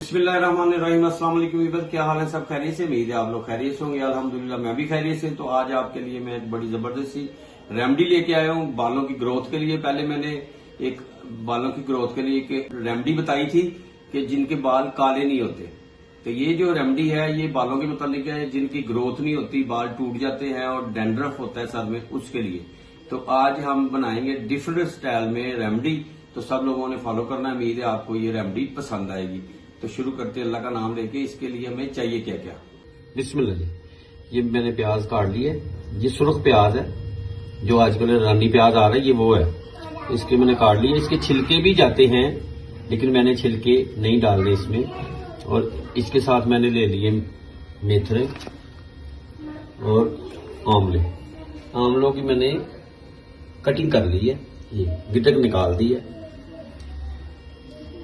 बिस्मिल्लाहिर्रहमानिर्रहीम। अस्सलाम वालेकुम व्यूअर्स, क्या हाल है? सब खैरियत से? उम्मीद है आप लोग खैरियत से होंगे। अल्हम्दुलिल्लाह मैं भी खैरियत से। तो आज आपके लिए मैं एक बड़ी जबरदस्त सी रेमेडी लेके आया हूँ बालों की ग्रोथ के लिए। पहले मैंने एक बालों की ग्रोथ के लिए एक रेमेडी बताई थी कि जिनके बाल काले नहीं होते। तो ये जो रेमेडी है ये बालों के मुतालिक है, जिनकी ग्रोथ नहीं होती, बाल टूट जाते हैं और डैंड्रफ होता है सर में, उसके लिए। तो आज हम बनाएंगे डिफरेंट स्टाइल में रेमेडी। तो सब लोगों ने फॉलो करना है। उम्मीद है आपको ये रेमेडी पसंद आएगी। तो शुरू करते हैं अल्लाह का नाम लेके। इसके लिए हमें चाहिए क्या क्या? बिस्मिल्लाह जी। ये मैंने प्याज काट लिए। ये सुर्ख प्याज है, जो आजकल रानी प्याज आ रहा है, ये वो है। इसके मैंने काट लिए। इसके छिलके भी जाते हैं, लेकिन मैंने छिलके नहीं डालने इसमें। और इसके साथ मैंने ले लिए मेथरे और आंवले। आंवलों की मैंने कटिंग कर ली है, ये गिटक निकाल दी है।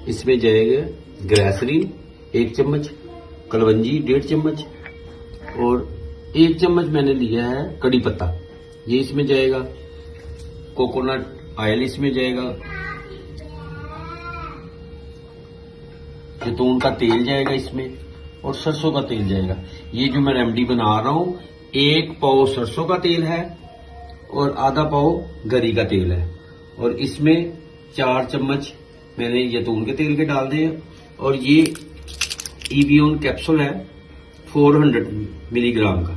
इसमें जाएगा ग्रेसरीन 1 चम्मच, कलवंजी 1.5 चम्मच और 1 चम्मच मैंने लिया है कड़ी पत्ता, ये इसमें जाएगा। कोकोनट ऑयल इसमें जाएगा। जैतून का तेल जाएगा इसमें और सरसों का तेल जाएगा। ये जो मैं रेमेडी बना रहा हूं, 1 पाव सरसों का तेल है और आधा पाव गरी का तेल है। और इसमें 4 चम्मच मैंने जैतून के तेल के डाल दिए। और ये ईवियोन कैप्सूल है 400 मिलीग्राम का,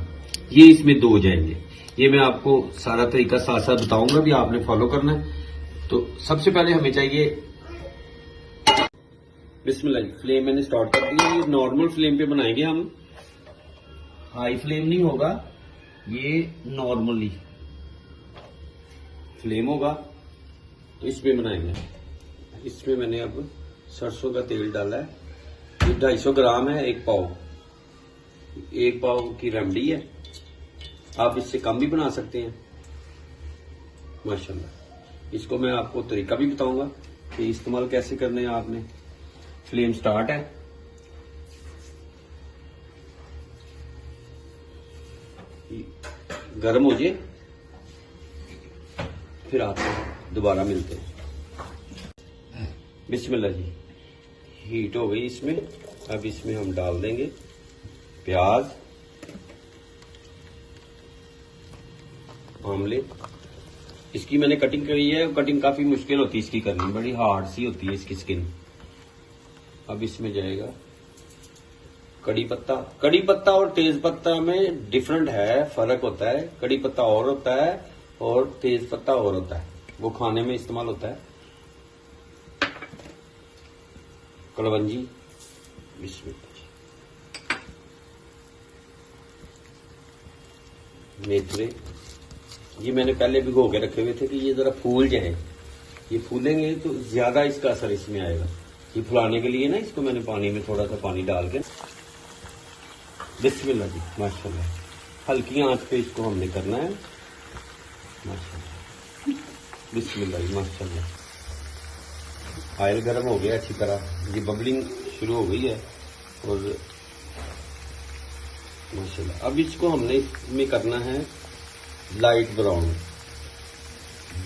ये इसमें 2 जाएंगे। ये मैं आपको सारा तरीका साथ साथ बताऊंगा, भी आपने फॉलो करना है। तो सबसे पहले हमें चाहिए, बिस्मिल्लाह, फ्लेम मैंने स्टार्ट कर दी है। ये नॉर्मल फ्लेम पे बनाएंगे हम, हाई फ्लेम नहीं होगा, ये नॉर्मली फ्लेम होगा। तो इसमें बनाएंगे। इसमें मैंने अब सरसों का तेल डाला है। ये 250 ग्राम है, 1 पाव। 1 पाव की रेमेडी है, आप इससे कम भी बना सकते हैं माशाल्लाह। इसको मैं आपको तरीका भी बताऊंगा कि इस्तेमाल कैसे करने हैं आपने। फ्लेम स्टार्ट है। गर्म हो जाए फिर आपको दोबारा मिलते हैं। बिस्मिल्लाह जी। हीट हो गई इसमें। अब इसमें हम डाल देंगे प्याज, आंवले। इसकी मैंने कटिंग करी है। कटिंग काफी मुश्किल होती है इसकी करनी, बड़ी हार्ड सी होती है इसकी स्किन। अब इसमें जाएगा कड़ी पत्ता। कड़ी पत्ता और तेज पत्ता में डिफरेंट है, फर्क होता है। कड़ी पत्ता और होता है और तेज पत्ता और होता है, वो खाने में इस्तेमाल होता है। कलवंजी, मेथरे, ये मैंने पहले भिगो के रखे हुए थे कि ये जरा फूल जाए। ये फूलेंगे तो ज्यादा इसका असर इसमें आएगा। ये फुलाने के लिए ना, इसको मैंने पानी में थोड़ा सा पानी डाल के, बिस्मिल्लाह जी माशाल्लाह, हल्की आंच पे इसको हमने करना है माशाल्लाह। बिस्मिल्लाह जी माशाल्लाह। ऑयल गर्म हो गया अच्छी तरह, ये बबलिंग शुरू हो गई है और माशाल्लाह। अब इसको हमने इसमें करना है लाइट ब्राउन,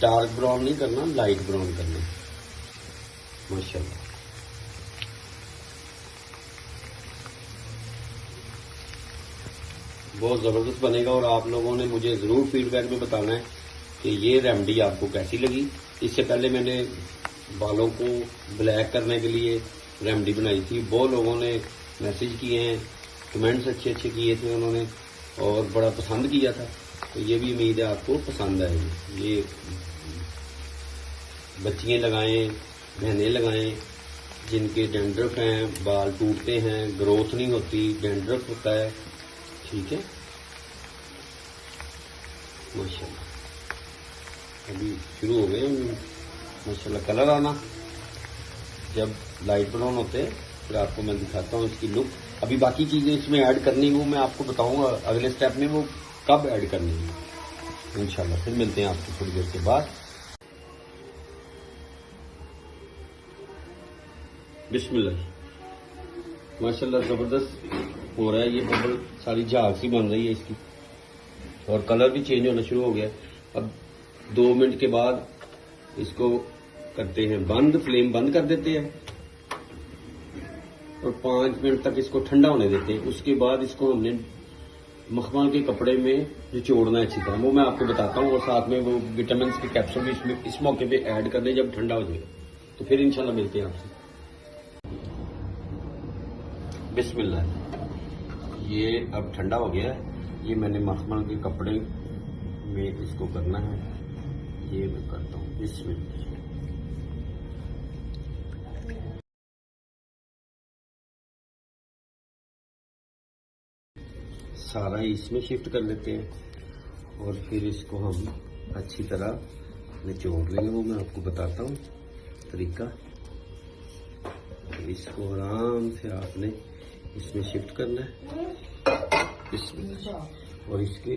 डार्क ब्राउन नहीं करना, लाइट ब्राउन करना माशाल्लाह। बहुत जबरदस्त बनेगा और आप लोगों ने मुझे जरूर फीडबैक में बताना है कि ये रेमेडी आपको कैसी लगी। इससे पहले मैंने बालों को ब्लैक करने के लिए रेमेडी बनाई थी। बहुत लोगों ने मैसेज किए हैं, कमेंट्स अच्छे अच्छे किए थे उन्होंने और बड़ा पसंद किया था। तो ये भी उम्मीद है आपको पसंद आएगी। ये बच्चियां लगाएं, बहनें लगाएं, जिनके डैंड्रफ हैं, बाल टूटते हैं, ग्रोथ नहीं होती, डैंड्रफ होता है, ठीक है माशाल्लाह। अभी शुरू हो गए माशाल्लाह कलर आना। जब लाइट ब्राउन होते हैं फिर आपको मैं दिखाता हूँ इसकी लुक। अभी बाकी चीजें इसमें ऐड करनी, वो मैं आपको बताऊंगा अगले स्टेप में, वो कब ऐड करनी है इंशाल्लाह। फिर मिलते हैं आपको थोड़ी देर के बाद। बिस्मिल्लाह माशाल्लाह, जबरदस्त हो रहा है। ये बबल सारी झाग सी बन रही है इसकी और कलर भी चेंज होना शुरू हो गया। अब 2 मिनट के बाद इसको करते हैं बंद, फ्लेम बंद कर देते हैं। और 5 मिनट तक इसको ठंडा होने देते हैं। उसके बाद इसको हमने मखमल के कपड़े में निचोड़ना है अच्छी तरह, वो मैं आपको बताता हूँ। और साथ में वो विटामिन के कैप्सूल भी इसमें इस मौके पे ऐड करने जब ठंडा हो जाएगा, तो फिर इंशाल्लाह मिलते हैं आपसे। बिस्मिल्लाह, ये अब ठंडा हो गया है। ये मैंने मखमल के कपड़े में इसको करना है, ये मैं करता हूँ। बिस्मिल्लाह। सारा इसमें शिफ्ट कर लेते हैं और फिर इसको हम अच्छी तरह निचोड़ लेंगे, वो मैं आपको बताता हूँ तरीका। तो इसको आराम से आपने इसमें शिफ्ट करना है, इसमें, और इसके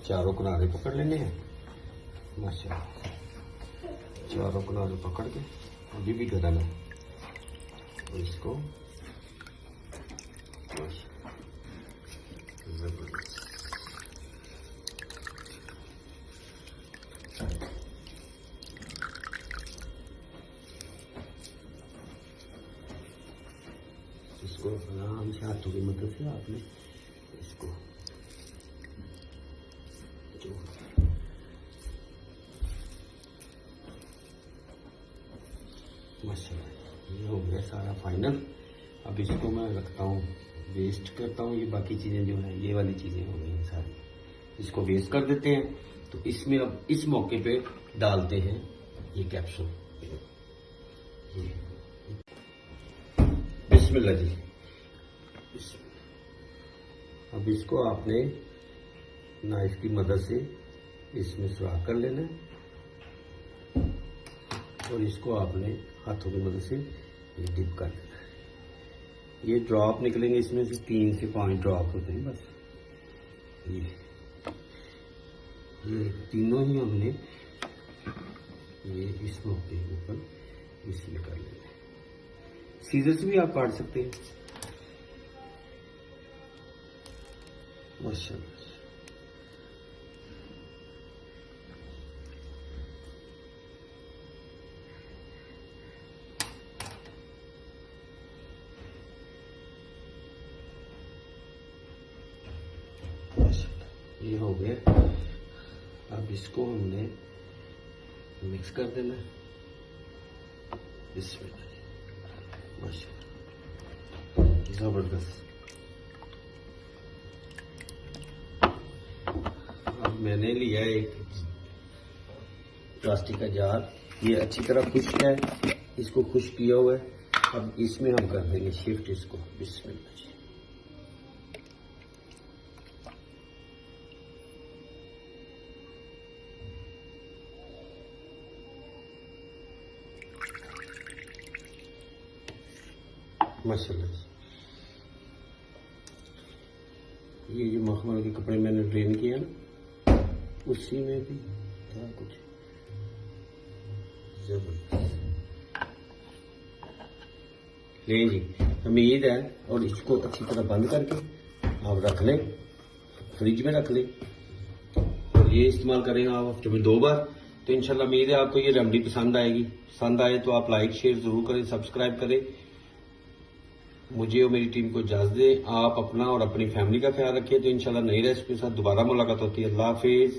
चारों किनारे पकड़ लेने हैं। माशाल्लाह, चारों किनारे पकड़ के अभी भी गर्म है, और इसको इसको आराम से हाथों की मदद से आपने इसको माशाल्लाह, ये हो गया सारा फाइनल। अब इसको मैं रखता हूँ, वेस्ट करता हूँ। ये बाकी चीज़ें जो है, ये वाली चीज़ें हो गई सारी, इसको वेस्ट कर देते हैं। तो इसमें अब इस मौके पे डालते हैं ये कैप्सूल। बिस्मिल्लाह जी। अब इसको आपने नाइफ की मदद से इसमें सुराख कर लेना है, और इसको आपने हाथों की मदद से ये डिप कर देना है। ये ड्रॉप निकलेंगे इसमें से 3 से 5 ड्रॉप होते हैं बस। ये तीनों ही हमने ये इस मौके के ऊपर इसमें कर लेना है। सीजर से भी आप काट सकते हैं। माशाल्लाह, ये हो गया। अब इसको हमने मिक्स कर देना है। इसमें माशाल्लाह जबरदस्त। अब मैंने लिया एक प्लास्टिक का जार, ये अच्छी तरह खुश्क है, इसको खुश्क किया हुआ है। अब इसमें हम कर देंगे शिफ्ट इसको। बिस्मिल्लाह जी। माशाल्लाह, ये जो मखमल के कपड़े मैंने ड्रेन किया ना, उसी में भी था कुछ जबरदस्त। ले जी, उम्मीद है। और इसको अच्छी तरह बंद करके आप रख लें, फ्रिज में रख लें, और ये इस्तेमाल करें आप हफ्ते में 2 बार। तो इंशाल्लाह उम्मीद है आपको ये रेमेडी पसंद आएगी। पसंद आए तो आप लाइक शेयर जरूर करें, सब्सक्राइब करें। मुझे और मेरी टीम को इजाजत दें। आप अपना और अपनी फैमिली का ख्याल रखिए। तो इंशाल्लाह नई रेसिपी के साथ दोबारा मुलाकात होती है। अल्लाह हाफिज।